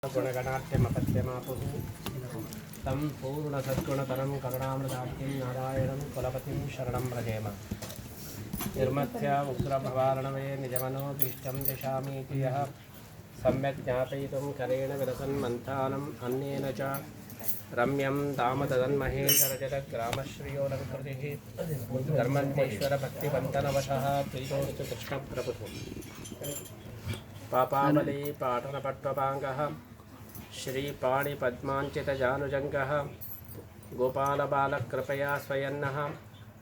गुणगणात्यमपत्यमापुः तं पूर्णसद्गुणतरं करुणामृताब्धिं नारायणं कुलपतिं शरणं व्रजेम। निर्मथ्य उग्रभवारणवे निजमनोभीष्टं दिशामीति यः सम्यक् ज्ञापयितुं करेण विरसन् मन्थानम् अन्येन च रम्यं दामदन्महेश्वरजलग्रामश्रियोऽलङ्कृतिः धर्मन्तेश्वरभक्तिवन्तनवशः प्रीतोऽस्तु कृष्णप्रभुः। पापावली पाटनपट्टपाङ्गः श्रीपाणिपद्माञ्चितजानुजङ्गः गोपालबालकृपया स्वयन्नः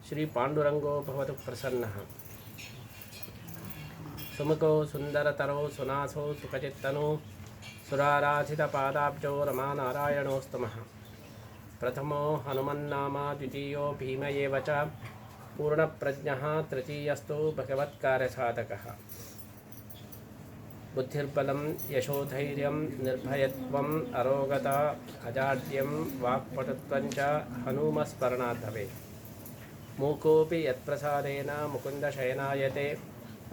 श्रीपाण्डुरङ्गो भवतु प्रसन्नः। सुमुखो सुन्दरतरो सुनासो सुखचित्तनो सुराराधितपादाब्जो रमानारायणोस्तमः। प्रथमो हनुमन्नामा द्वितीयो भीम एव च पूर्णप्रज्ञः तृतीयस्तु भगवत्कार्यसाधकः। बुद्धिर्बलं यशोधैर्यं निर्भयत्वम् अरोगता अजाड्यं वाक्पटुत्वं च हनुमस्मरणात् भवेत्। मूकोऽपि यत्प्रसादेन मुकुन्दशयनायते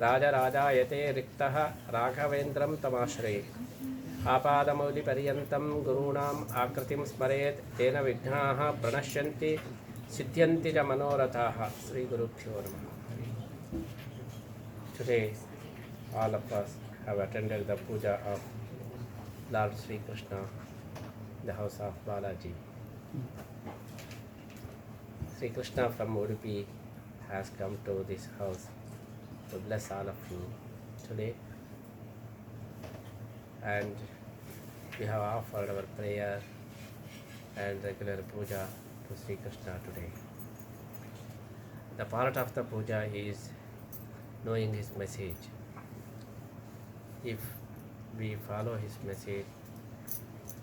राजराजायते रिक्तः राघवेन्द्रं तमाश्रये। आपादमौलिपर्यन्तं गुरूणाम् आकृतिं स्मरेत् तेन विघ्नाः प्रणश्यन्ति सिद्ध्यन्ति च मनोरथाः। श्रीगुरुभ्यो नमः। Today all of us have attended the puja of Lord Sri Krishna, the house of Balaji. Sri Krishna from Udupi has come to this house to bless all of you today, and we have offered our prayer and regular puja to Sri Krishna today. The part of the puja is knowing his message. If we follow his message,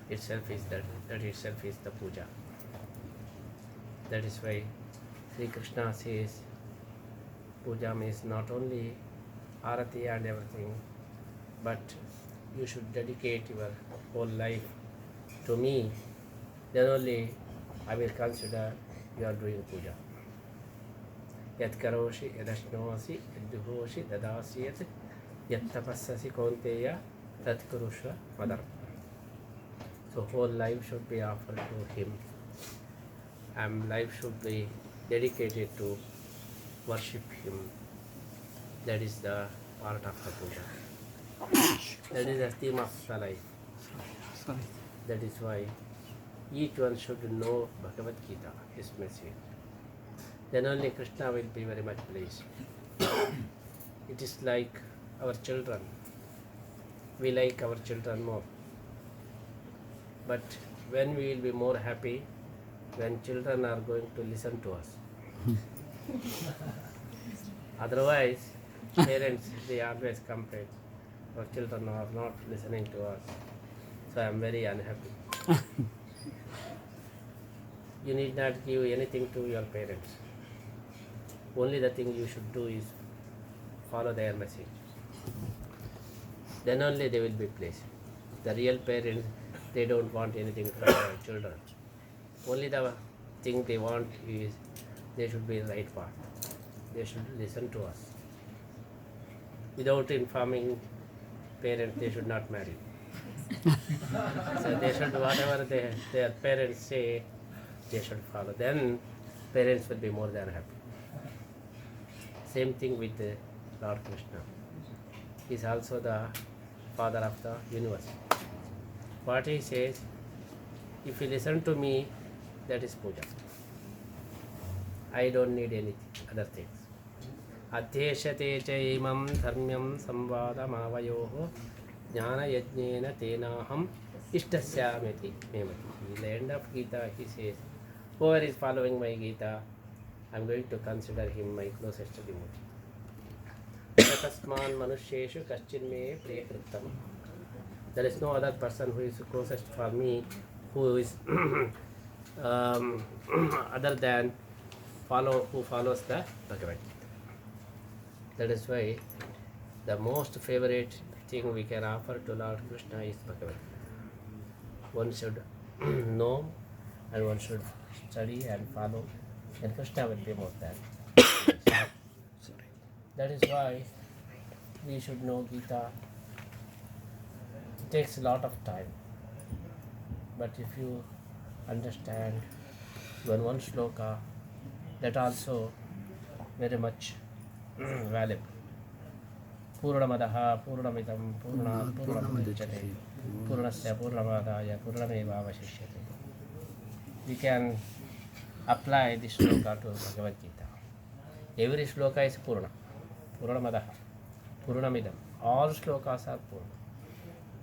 itself is that itself is the puja. That is why Sri Krishna says puja means not only arati and everything, but you should dedicate your whole life to me, then only I will consider you are doing puja. Yat karoshi yadashnosi yadduhoshi dadasiyat yattapassasi kaunteya tat kurushva madarpana. So whole life should be offered to him, and life should be dedicated to worship him. That is the part of the puja. That is the theme of the life. That is why each one should know Bhagavad Gita, his message. Then only Krishna will be very much pleased. It is like our children. We like our children more. But when we will be more happy, when children are going to listen to us. Otherwise, parents, they always complain, our children are not listening to us. So I am very unhappy. You need not give anything to your parents. Only the thing you should do is follow their message. Then only they will be pleased. The real parents, they don't want anything from their children. Only the thing they want is they should be the right path. They should listen to us. Without informing parents, they should not marry. So they should, whatever their parents say, they should follow. Then parents will be more than happy. Same thing with Lord Krishna. He is also the father of the universe. What he says, if you listen to me, that is puja. I don't need any other things. Adhyeshate cha imam dharmyam samvadamavayoho jnana yajnena tenaham ishtasyameti memati. In the end of Gita, he says, whoever is following my Gita, I am going to consider him my closest devotee. Tasman manusheshu kaschinme priyakrittam. There is no other person who is closest for me, who is other than who follows the Bhagavad Gita. That is why the most favorite thing we can offer to Lord Krishna is Bhagavad Gita. One should know and one should study and follow, and Krishna will be more than. That is why we should know Gita. It takes a lot of time. But if you understand even one sloka, that also very much valuable. Purnamadaha Purnamidam Purnat Purnamudachyate Purnasya Purnamadaya Purnamevavashishyate. We can apply this sloka to Bhagavad Gita. Every sloka is Purna. Purnamadaha Purnamidam. All slokas are Purna.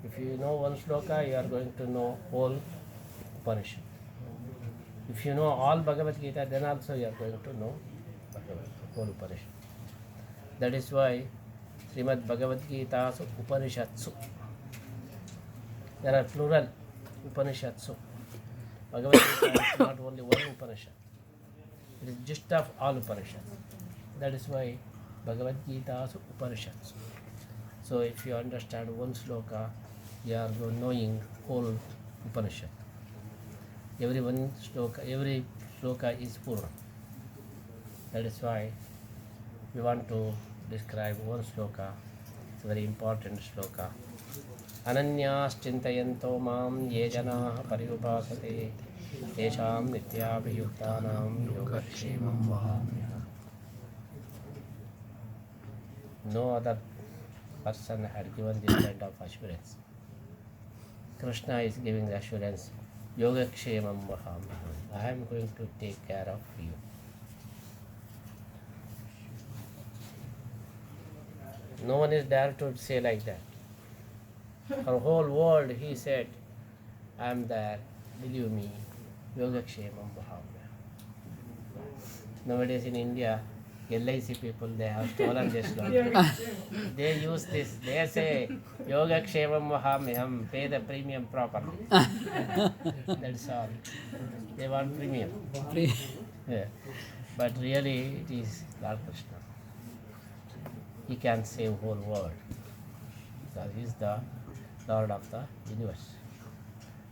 If you know one sloka, you are going to know whole Upanishad. If you know all Bhagavad Gita, then also you are going to know whole Upanishad. That is why Srimad Bhagavad Gita Upanishatsu. There are plural Upanishatsu. Bhagavad Gita is not only one Upanishad. It is gist of all Upanishads. That is why Bhagavad Gita Upanishatsu. So if you understand one sloka, you are knowing whole Upanishad. Every sloka is Purna. That is why we want to describe one sloka. It's a very important sloka. Ananyas chintayanto mam ye janaha pariyupasate tesham nityabhiyuktanam yogakshemam vahamya. No other person had given this kind of assurance. Krishna is giving the assurance, Yogakshemam Vahamya. I am going to take care of you. No one is there to say like that. For whole world he said, I am there, believe me, Yogakshemam Vahamya. Nowadays in India, LIC people, they have stolen this law. They use this. They say, Yoga Kshevam Vahamyam, pay the premium properly. That's all. They want premium. Yeah. But really, it is Lord Krishna. He can save whole world. Because he is the Lord of the universe.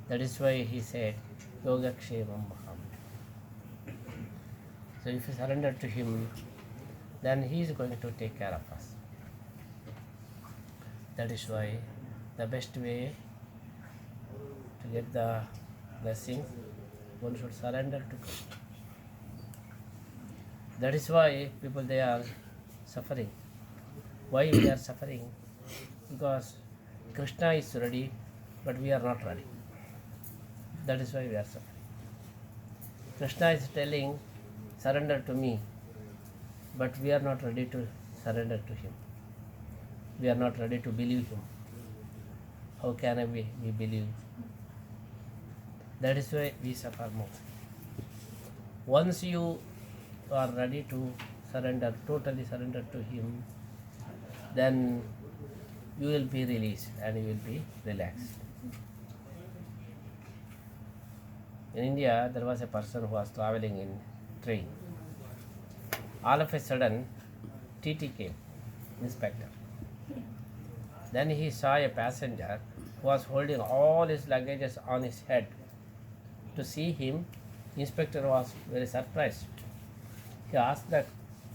That is why he said, Yoga Kshevam Vahamyam. So if you surrender to him, then he is going to take care of us. That is why the best way to get the blessing, one should surrender to Krishna. That is why people, they are suffering. Why we are suffering? Because Krishna is ready, but we are not ready. That is why we are suffering. Krishna is telling, surrender to me, but we are not ready to surrender to him. We are not ready to believe him. How can we believe? That is why we suffer more. Once you are ready to surrender, totally surrender to him, then you will be released and you will be relaxed. In India, there was a person who was traveling in train. All of a sudden, TT came, inspector. Then he saw a passenger who was holding all his luggages on his head. To see him, inspector was very surprised. He asked the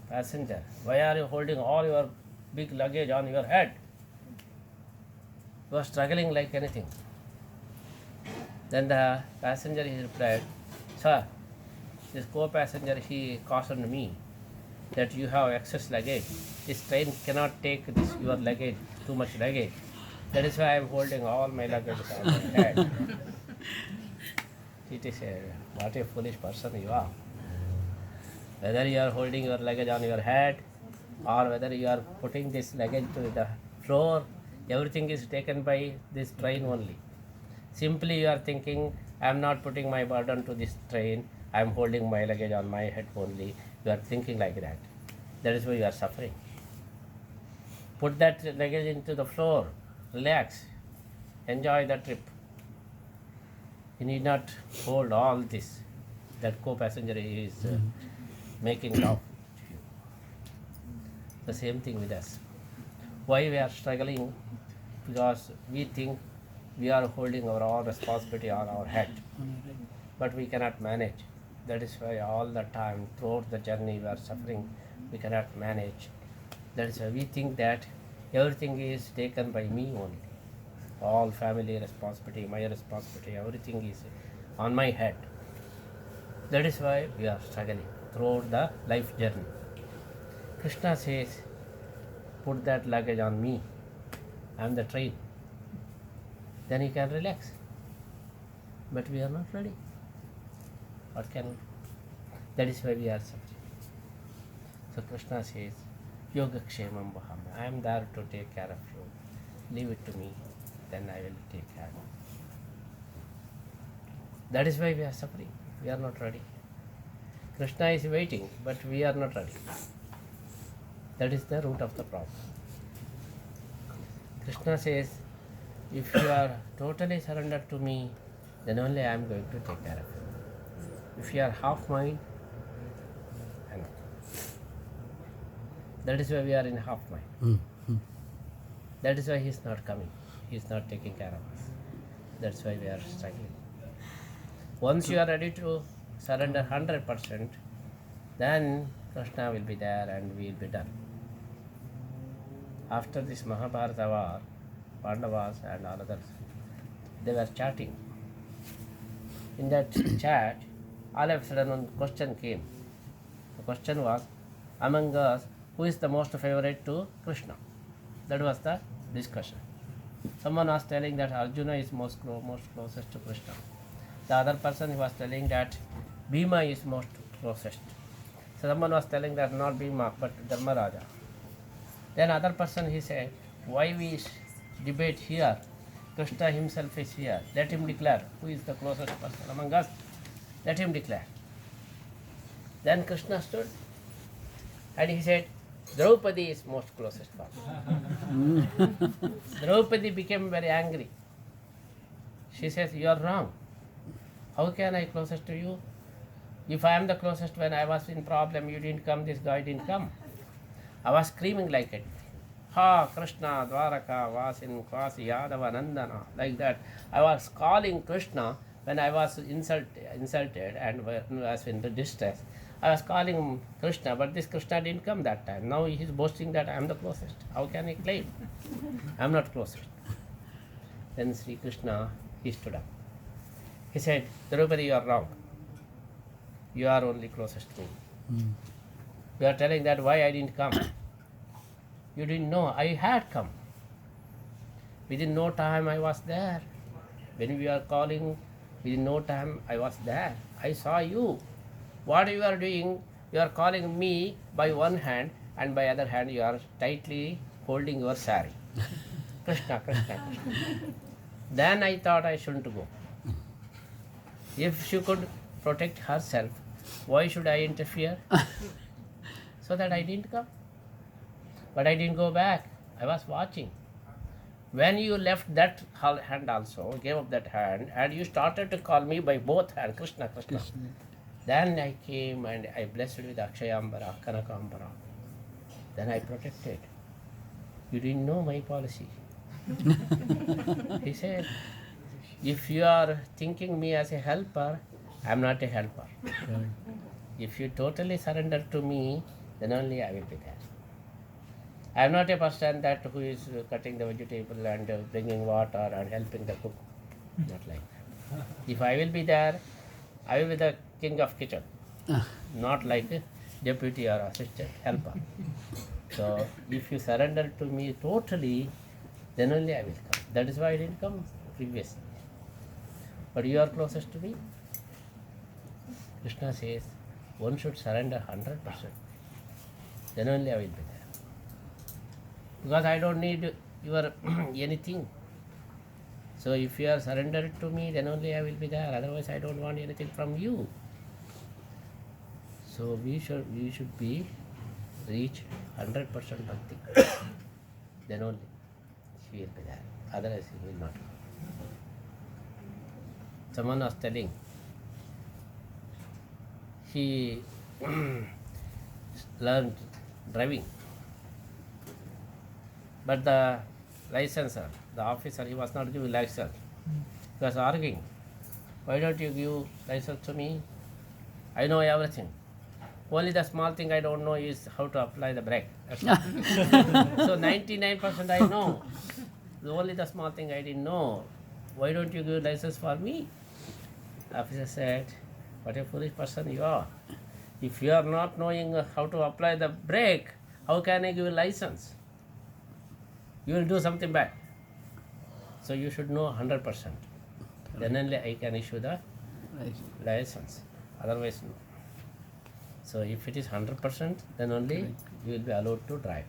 passenger, why are you holding all your big luggage on your head? He was struggling like anything. Then the passenger, he replied, sir, this co-passenger, he cautioned me that you have excess luggage. This train cannot take this your luggage, too much luggage. That is why I am holding all my luggage on my head. It is what a foolish person you are. Whether you are holding your luggage on your head or whether you are putting this luggage to the floor, everything is taken by this train only. Simply you are thinking, I am not putting my burden to this train, I am holding my luggage on my head only. You are thinking like that. That is why you are suffering. Put that luggage into the floor, relax, enjoy the trip. You need not hold all this. That co-passenger is making love. The same thing with us. Why we are struggling? Because we think we are holding our all responsibility on our head, but we cannot manage. That is why all the time, throughout the journey, we are suffering. We cannot manage. That is why we think that everything is taken by me only. All family responsibility, my responsibility, everything is on my head. That is why we are struggling throughout the life journey. Krishna says, put that luggage on me. I am the train. Then you can relax. But we are not ready. What can we do? That is why we are suffering. So Krishna says, Yoga Kshemam Vaham. I am there to take care of you. Leave it to me, then I will take care of you. That is why we are suffering. We are not ready. Krishna is waiting, but we are not ready. That is the root of the problem. Krishna says, if you are totally surrendered to me, then only I am going to take care of you. If you are half mind, I know. That is why we are in half mind. That is why he is not coming. He is not taking care of us. That's why we are struggling. Once you are ready to surrender 100%, then Krishna will be there and we will be done. After this Mahabharata war, Pandavas and all others, they were chatting. In that chat, all of a sudden one question came. The question was, among us, who is the most favorite to Krishna? That was the discussion. Someone was telling that Arjuna is most closest to Krishna. The other person was telling that Bhima is most closest. So someone was telling that not Bhima but Dharmaraja. Then other person he said, why we debate here? Krishna himself is here. Let him declare who is the closest person among us. Let him declare. Then Krishna stood and he said, Draupadi is most closest one. Draupadi became very angry. She says, you are wrong. How can I closest to you? If I am the closest, when I was in problem, you didn't come, this guy didn't come. I was screaming like it. Ha, Krishna, Dwaraka, Vasin, Kvasi, Yadava, Nandana, like that. I was calling Krishna when I was insulted and was in the distress. I was calling Krishna, but this Krishna didn't come that time. Now he is boasting that I am the closest. How can he claim? I am not closest. Then Sri Krishna, he stood up. He said, Draupadi, you are wrong. You are only closest to me. You are telling that why I didn't come. You didn't know. I had come. Within no time I was there. When we are calling, within no time I was there. I saw you. What you are doing, you are calling me by one hand and by other hand you are tightly holding your sari. Krishna, Krishna, Krishna. Then I thought I shouldn't go. If she could protect herself, why should I interfere? So that I didn't come. But I didn't go back. I was watching. When you left that hand also, gave up that hand, and you started to call me by both hands, Krishna, Krishna. Then I came and I blessed with Akshayambara, Kanakambara. Then I protected. You didn't know my policy. He said, if you are thinking me as a helper, I am not a helper. If you totally surrender to me, then only I will be there. I am not a person that who is cutting the vegetable and bringing water and helping the cook. Not like that. If I will be there, I will be the king of kitchen. Not like a deputy or assistant helper. So if you surrender to me totally, then only I will come. That is why I didn't come previously. But you are closest to me. Krishna says, one should surrender 100%. Then only I will be there. Because I don't need your anything. So if you are surrendered to me, then only I will be there. Otherwise I don't want anything from you. So we should be reach 100% bhakti. Then only she will be there. Otherwise he will not. Someone was telling, he learned driving, but the licensor, the officer, he was not giving license. He was arguing, why don't you give license to me? I know everything. Only the small thing I don't know is how to apply the brake. That's all. So 99% I know. only the small thing I didn't know. Why don't you give license for me? Officer said, what a foolish person you are. If you are not knowing how to apply the brake, how can I give a license? You will do something bad. So you should know 100%. Then only I can issue the license. Otherwise, no. So if it is 100%, then only you will be allowed to drive.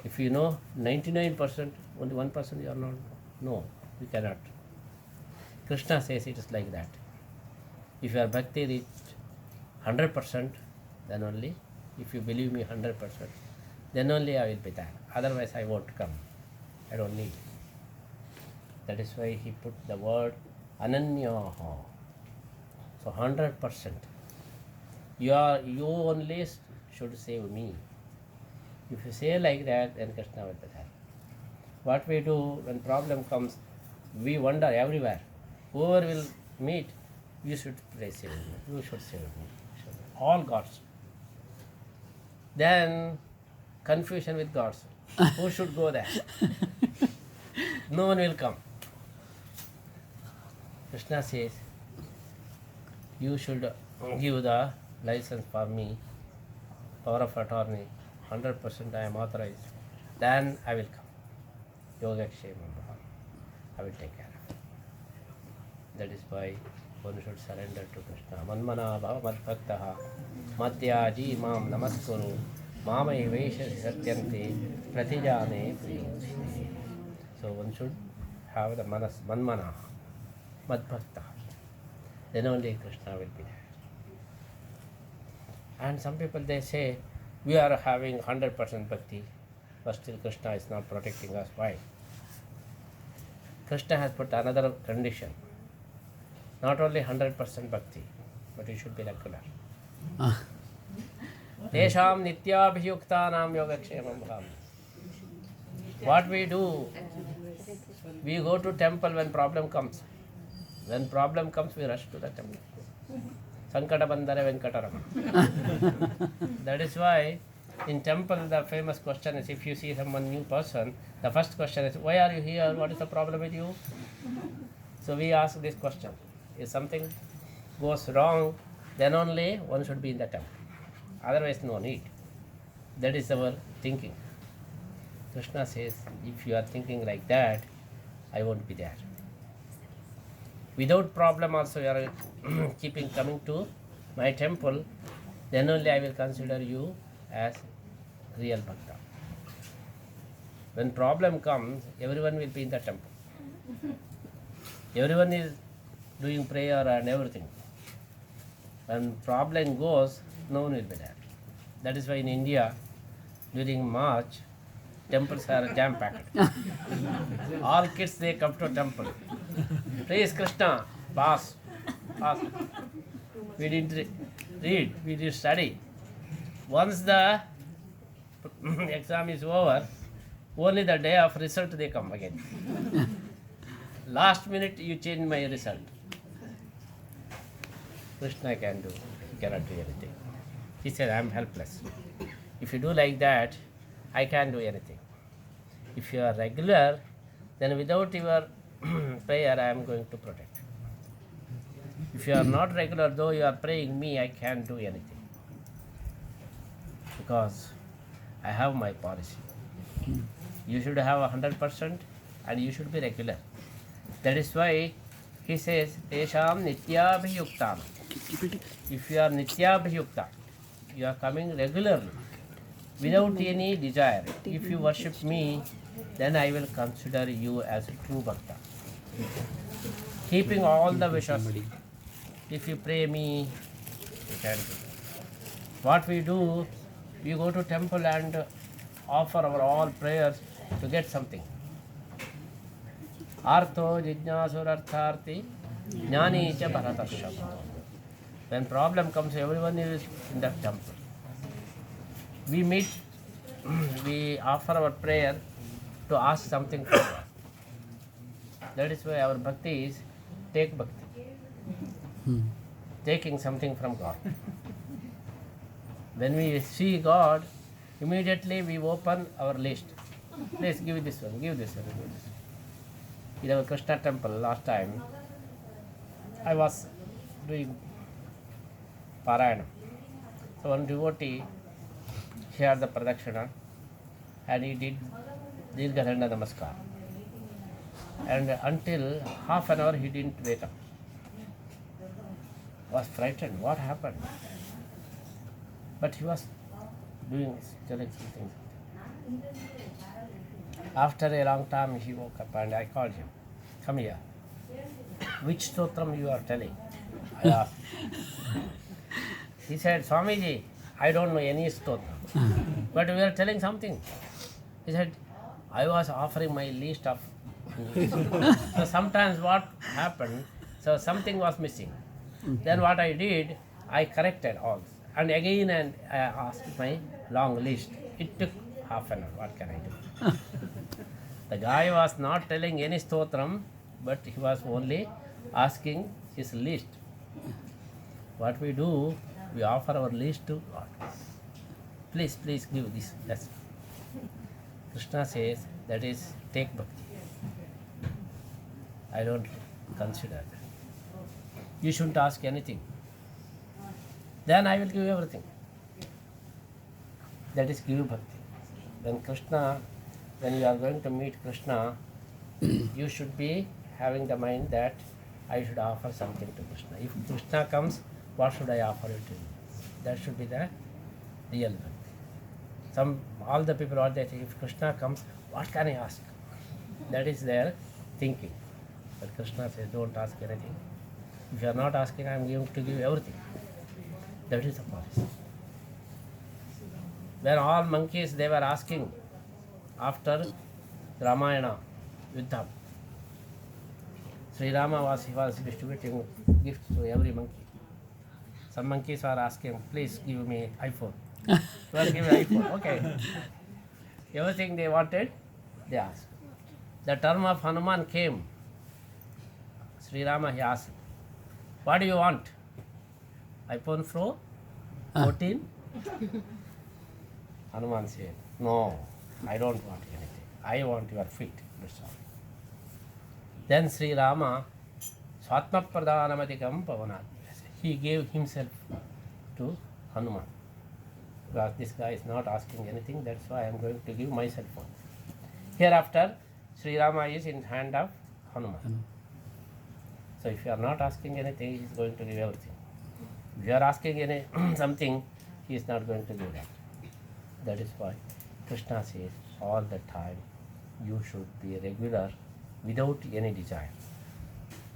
If you know 99%, only 1% you are not. No, you cannot. Krishna says it is like that. If your bhakti reached 100%, then only, if you believe me 100%, then only I will be there. Otherwise I won't come. I don't need. That is why he put the word ananyaha. So 100%. You only should save me. If you say like that, then Krishna will be there. What we do when problem comes, we wander everywhere. Whoever will meet, you should pray, save me. You should save me. All gods. Then confusion with gods. Who should go there? No one will come. Krishna says, you should give the license for me, power of attorney, 100% I am authorized. Then I will come. Yogakshema, I will take care of it. That is why one should surrender to Krishna. Manmana bhava madbhaktaha madhyaji mam namaskuru mamai veshasi satyante pratijane priyoti. So one should have the manmana madbhaktaha. Then only Krishna will be there. And some people they say, we are having 100% bhakti, but still Krishna is not protecting us. Why? Krishna has put another condition. Not only 100% bhakti, but it should be regular. Tesham nityabhiyuktanam yogakshemam bham. What we do, we go to temple when problem comes. When problem comes, we rush to the temple. Sankata bandhare venkatarama. That is why in temple the famous question is, if you see someone new person, the first question is, why are you here? What is the problem with you? So we ask this question. If something goes wrong, then only one should be in the temple. Otherwise no need. That is our thinking. Krishna says, if you are thinking like that, I won't be there. Without problem also you are keeping coming to my temple, then only I will consider you as real bhakta. When problem comes, everyone will be in the temple. Everyone is doing prayer and everything. When problem goes, no one will be there. That is why in India, during March, temples are jam-packed. All kids, they come to temple. Praise Krishna, pass. We didn't read, we did study. Once the exam is over, only the day of result they come again. Last minute you change my result. Krishna can do, he cannot do anything. He said, I am helpless. If you do like that, I can't do anything. If you are regular, then without your prayer, I am going to protect. If you are not regular, though you are praying me, I can't do anything. Because I have my policy. You should have 100% and you should be regular. That is why he says, Tesham nityabhiyuktam. If you are nityabhiyukta, you are coming regularly, without any desire. If you worship me, then I will consider you as a true bhakta. Keeping all the wishes. If you pray me, you can do. What we do, we go to temple and offer our all prayers to get something. Artho jijnasurartharti jnani cha bharatasya. When problem comes, everyone is in the temple. We meet, we offer our prayer to ask something from God. That is why our bhakti is take bhakti. Taking something from God. When we see God, immediately we open our list. Please give this one, give this one, give this one. In our Krishna temple last time, I was doing Parayana. So one devotee, he had the Pradakshina and he did Dirgha Danda Namaskar. And until half an hour he didn't wake up. Was frightened, what happened? But he was doing, telling something. After a long time he woke up and I called him, come here. Which stotram you are telling? I asked. He said, Swamiji, I don't know any stotram. But we are telling something. He said, I was offering my list of. So sometimes what happened, so something was missing. Then what I did, I corrected all. And again and I asked my long list. It took half an hour. What can I do? The guy was not telling any stotram, but he was only asking his list. What we do, we offer our list to God. Please, please give this. That's Krishna says that is take bhakti. I don't consider that. You shouldn't ask anything. Then I will give you everything. That is give bhakti. Then Krishna, when you are going to meet Krishna, you should be having the mind that I should offer something to Krishna. If Krishna comes, what should I offer it to you? That should be the real bhakti. All the people are there, if Krishna comes, what can I ask? That is their thinking. But Krishna says, don't ask anything. If you are not asking, I am going to give everything. That is the policy. When all monkeys, they were asking after Ramayana, Yuddha, Sri Rama he was distributing gifts to every monkey. Some monkeys are asking, please give me iPhone. Well, give me iPhone. Okay. Everything they wanted, they asked. The term of Hanuman came. Sri Rama, he asked, what do you want? iPhone Pro 14? Hanuman said, no, I don't want anything. I want your feet. That's all. Then Sri Rama, Swatma Pradhanamadikam Pavanat, he gave himself to Hanuman. Because this guy is not asking anything, that's why I am going to give myself one. Hereafter, Sri Rama is in hand of Hanuman. So if you are not asking anything, he is going to give everything. If you are asking something, he is not going to give that. That is why Krishna says all the time, you should be regular without any desire.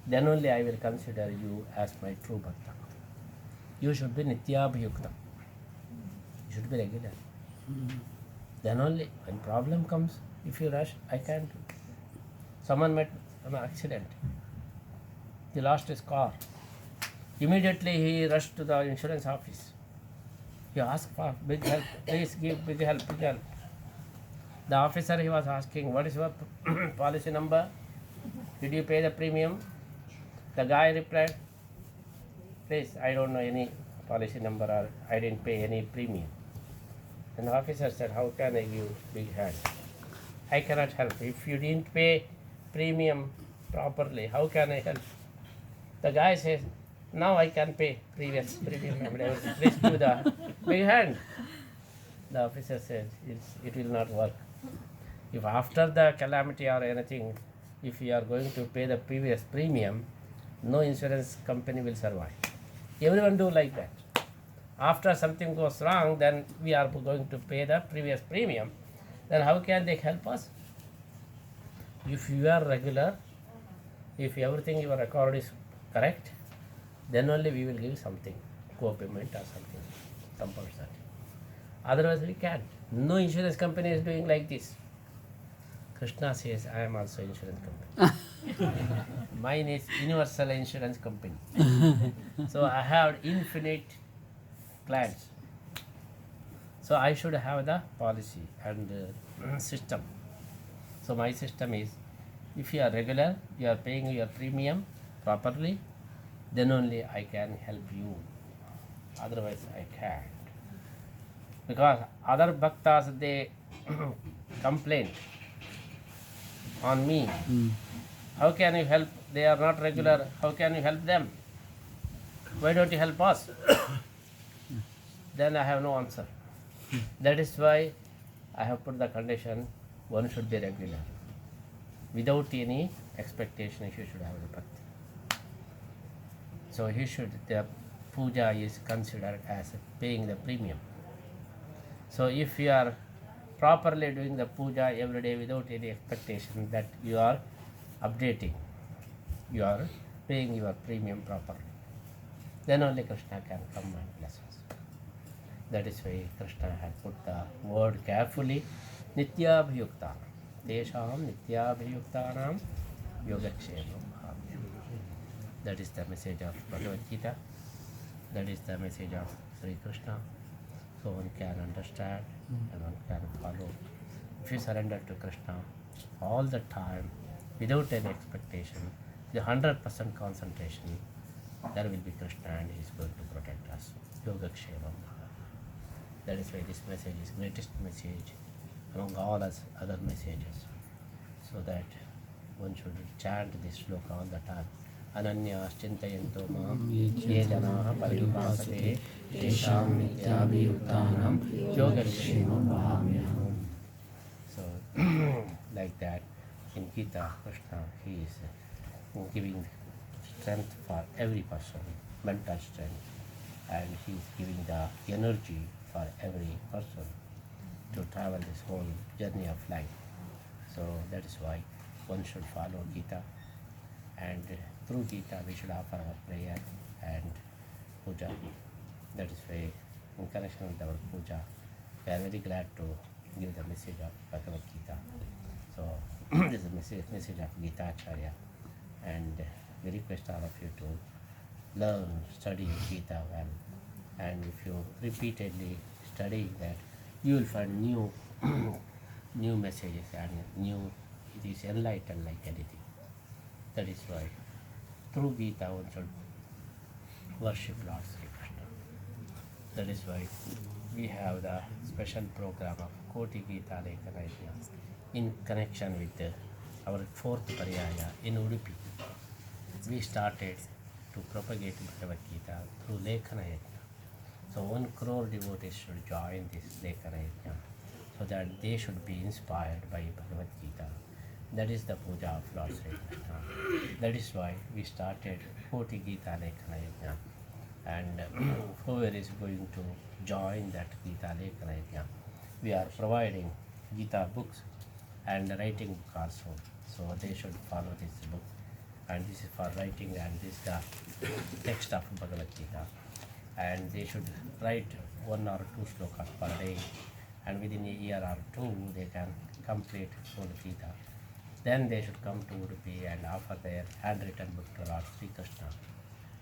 Then only I will consider you as my true bhakta. You should be nityabhyukta. You should be regular. Then only when problem comes, if you rush, I can't do. Someone met an accident. He lost his car. Immediately he rushed to the insurance office. He asked for big help. Please give big help, big help. The officer, he was asking, what is your policy number? Did you pay the premium? The guy replied, please, I don't know any policy number or I didn't pay any premium. And the officer said, how can I give big hand? I cannot help. If you didn't pay premium properly, how can I help? The guy says, now I can pay previous premium. Please give the big hand. The officer says, it will not work. If after the calamity or anything, if you are going to pay the previous premium, no insurance company will survive. Everyone do like that. After something goes wrong, then we are going to pay the previous premium. Then how can they help us? If you are regular, if everything your record is correct, then only we will give something, co-payment or something, some percent. Otherwise we can't. No insurance company is doing like this. Krishna says, I am also insurance company. Mine is universal insurance company. So I have infinite clients. So I should have the policy and system. So my system is, if you are regular, you are paying your premium properly, then only I can help you. Otherwise I can't. Because other bhaktas, they complaint on me. How can you help? They are not regular. How can you help them? Why don't you help us? Then I have no answer. That is why I have put the condition one should be regular. Without any expectation, he should have the bhakti. So the puja is considered as paying the premium. So if you are properly doing the puja every day without any expectation, that you are updating, you are paying your premium properly, then only Krishna can come and bless us. That is why Krishna has put the word carefully, Nityabhiyuktanam. Tesham Nityabhiyuktanam Yogakshemam Bhavya. That is the message of Bhagavad Gita. That is the message of Sri Krishna. So one can understand and one can follow. If you surrender to Krishna all the time without any expectation, the 100% concentration, there will be Krishna and he is going to protect us. Yogakshemam. That is why this message is greatest message among all other messages. So that one should chant this sloka all the time. Ananya Chintayanto Mam Ye Janaha Paripasate Tesham Nityabhiyuktanam Yogakshemam Bhavyam. So like that in Gita, Krishna, he is giving strength for every person, mental strength, and he is giving the energy for every person to travel this whole journey of life. So that is why one should follow Gita, and through Gita we should offer our prayer and puja. That is why in connection with our puja, we are very glad to give the message of Bhagavad Gita. So this is a message of Gita Acharya, and we request all of you to learn, study Gita well, and if you repeatedly study that, you will find new new messages and new, it is enlightened like anything. That is why through Gita one should worship Lord Sri Krishna. That is why we have the special program of Koti Gita Lekana Yajna in connection with our fourth Pariyaya in Udupi. We started to propagate Bhagavad Gita through Lekana Yajna. So 1 crore devotees should join this Lekana Yajna so that they should be inspired by Bhagavad Gita. That is the puja of Lord Sri Krishna. That is why we started Koti Gita Lekana Yajna. And whoever is going to join that Gita Lekana Yajna, we are providing Gita books and writing book also. So they should follow this book. And this is for writing, and this is the text of Bhagavad Gita. And they should write 1 or 2 slokas per day, and within a year or 2 they can complete whole Gita. Then they should come to Udupi and offer their handwritten book to Lord Sri Krishna.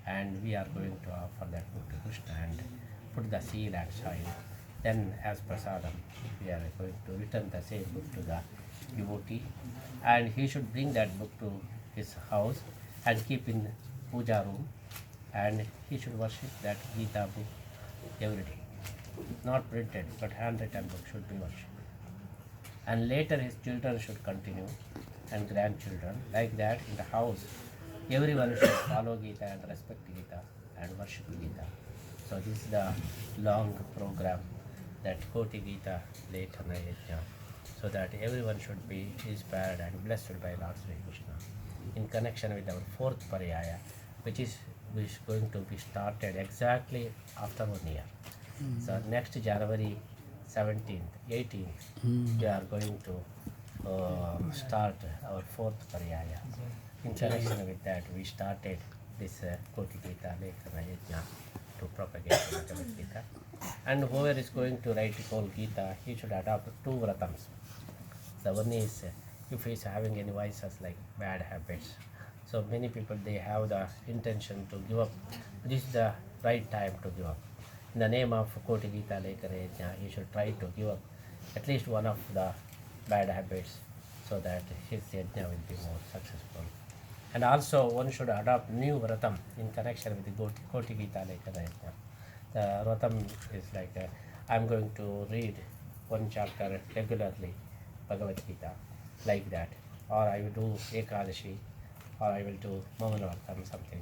And we are going to offer that book to Krishna and put the seal and sign. Then as prasadam, we are going to return the same book to the devotee, and he should bring that book to his house and keep in puja room, and he should worship that Gita book every day. Not printed, but handwritten book should be worshipped. And later his children should continue, and grandchildren. Like that in the house, everyone should follow Gita and respect Gita and worship Gita. So this is the long program, that Koti Gita Lekana Yajna, so that everyone should be inspired and blessed by Lord Sri Krishna. In connection with our fourth Pariyaya, which is going to be started exactly after 1 year. So next January 17th, 18th, we are going to start our fourth Pariyaya. In connection with that, we started this Koti Gita Lekana Yajna to propagate Bhagavad Gita. And whoever is going to write whole Gita, he should adopt 2 vratams. The one is if he is having any vices like bad habits. So many people, they have the intention to give up. This is the right time to give up. In the name of Koti Gita Lekana Yajna, he should try to give up at least one of the bad habits, so that his yajna will be more successful. And also one should adopt new vratam in connection with the Koti Gita Lekana Yajna. The vratam is like I am going to read 1 chapter regularly Bhagavad Gita, like that. Or I will do Ekadashi, or I will do Mohanavatam, something.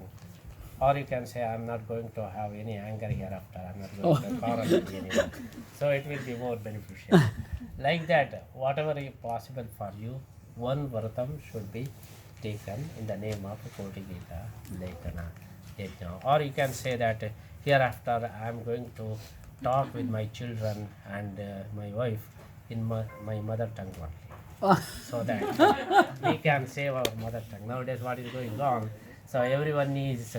Or you can say, I'm not going to have any anger hereafter, I'm not going to quarrel with anyone. So it will be more beneficial. Like that, whatever is possible for you, one Vratam should be taken in the name of Koti Gita, Lekana, Yajna. Or you can say that hereafter I am going to talk with my children and my wife in my mother tongue only. So that we can save our mother tongue. Nowadays, what is going on? So everyone is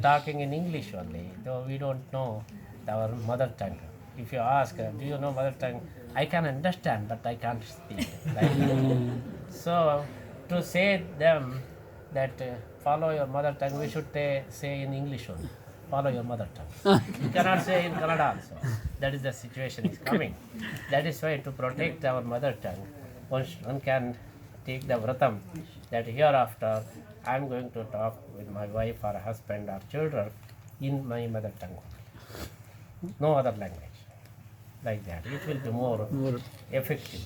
talking in English only, though we don't know our mother tongue. If you ask, do you know mother tongue? I can understand, but I can't speak. Like so, to say them that follow your mother tongue, we should say in English only. Follow your mother tongue. You cannot say in Kannada also. That is the situation is coming. That is why to protect our mother tongue, one can take the vratam that hereafter I am going to talk with my wife or husband or children in my mother tongue. No other language. Like that. It will be more effective.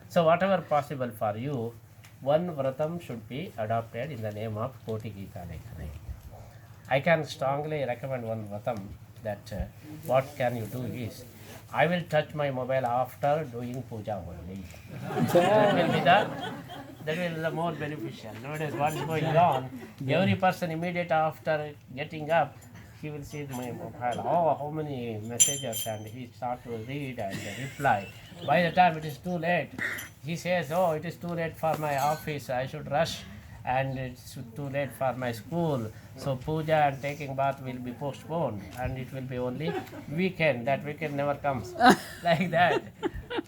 So whatever possible for you, one vratam should be adopted in the name of Koti Gita Lekana. I can strongly recommend one vratam that what can you do is, I will touch my mobile after doing puja only. That will be the more beneficial. Nowadays what is going on, every person immediate after getting up, he will see my mobile, oh how many messages, and he start to read and reply. By the time it is too late, he says, oh it is too late for my office, I should rush, and it's too late for my school, so puja and taking bath will be postponed, and it will be only weekend, that weekend never comes. Like that.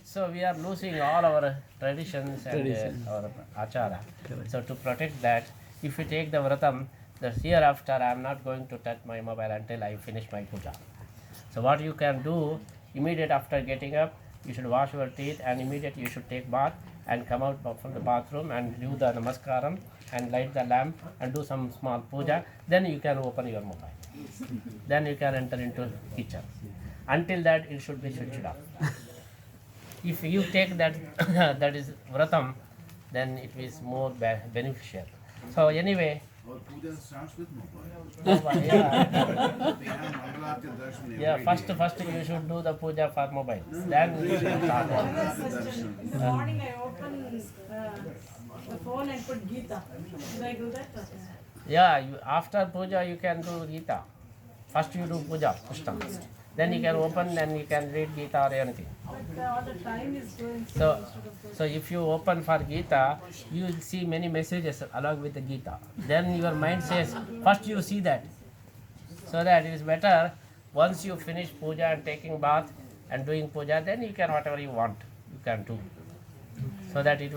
So we are losing all our traditions and our achara. So to protect that, if you take the vratam, the hereafter I am not going to touch my mobile until I finish my puja. So what you can do, immediate after getting up, you should wash your teeth, and immediately you should take bath and come out from the bathroom and do the namaskaram and light the lamp and do some small puja. Then you can open your mobile. Then you can enter into kitchen. Until that, it should be switched off. If you take that that is vratam, then it is more beneficial. So anyway, Our puja starts with mobile. yeah. We have Mangalarti darshan Yeah, every first day. you should do the puja for mobile. Then you should start. Mangalarti darshan. In the morning I open the phone and put Gita. Do I do that? Yeah, after puja you can do Gita. First you do puja, Krishna. Then you can open, then you can read Gita or anything. But all the time is going So if you open for Gita, you will see many messages along with the Gita. Then your mind says, first you see that. So that it is better, once you finish puja and taking bath and doing puja, then you can whatever you want, you can do. So that it